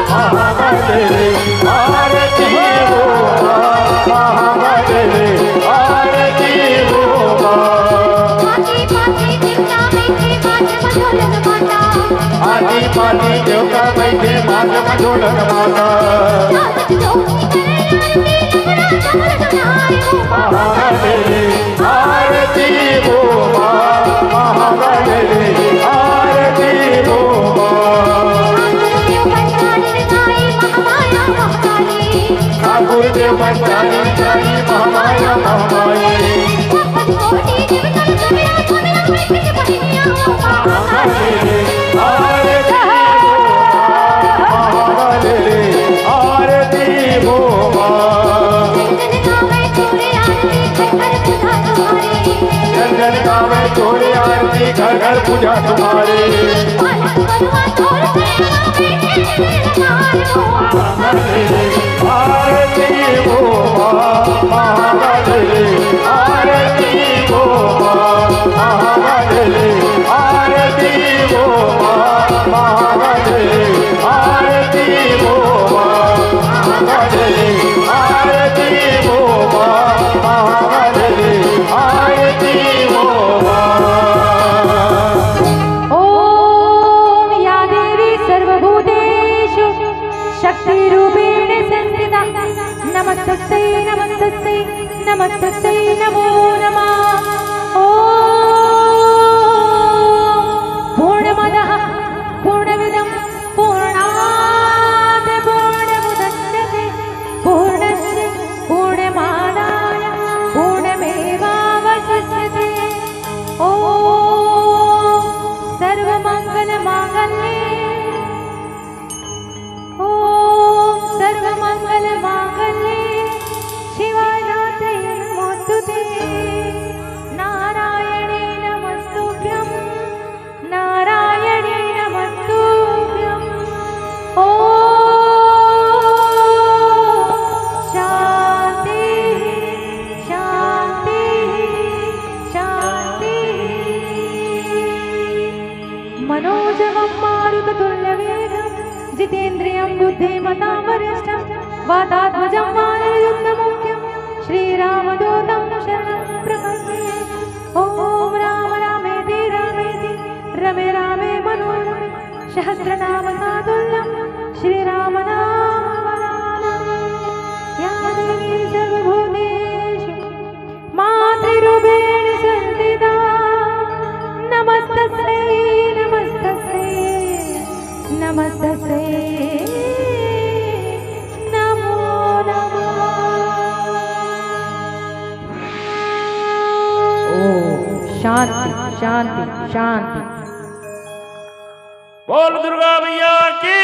महाबली आरती हो महाबली आरती हो आदि पानी देवता बैठे मात मधुलन माता महाबली आरती हो महाबली आरती हो गुरुदेव बंदानी जानी महामाया महामाई महाबली आरती आरती हो जन जन गावे चोरी आरती घर घर पूजा तुम्हारी आरती हो महाबली आरती हो महाबली आरती हो महाबली आरती हो महाबली आरती हो महाबली आरती हो। ओम या देवी सर्वभूतेषु शक्तिरूपेण संस्थिता नमस्तस्यै नमस्तस्यै नमस्तस्यै नमो नमः। पूर्णमदः पूर्णमिदं पूर्णात् पूर्णमुदच्यते पूर्णस्य पूर्णमादाय पूर्णमेवावशिष्यते। ॐ सर्वमङ्गलमाङ्गल्ये ॐ सर्वमङ्गलमाङ्गल्ये शिवाय नमोस्तुते नारायणे नमस्तुभ्यं नारायणे नमस्तुभ्यं। ॐ शान्ति शान्ति शान्ति। मनोजवं मारुततुल्यवेगं जितेन्द्रियं बुद्धिमतां वरिष्ठं वातात्मजं वानरयुक्तमुख्यं श्रीरामदूतं शरणं प्रपद्ये। ॐ राम रामेति रामेति रमे रामे मनोरमे सहस्रनाम सातुल्यं श्रीराम नाम वरानने। या देवी सर्वभूतेषु मातृरूपेण संस्थिता नमस्तस्यै नमस्तस्यै नमस्तस्यै नमो नमः। ओम शांति शांति शांति। बोल दुर्गा मैया की।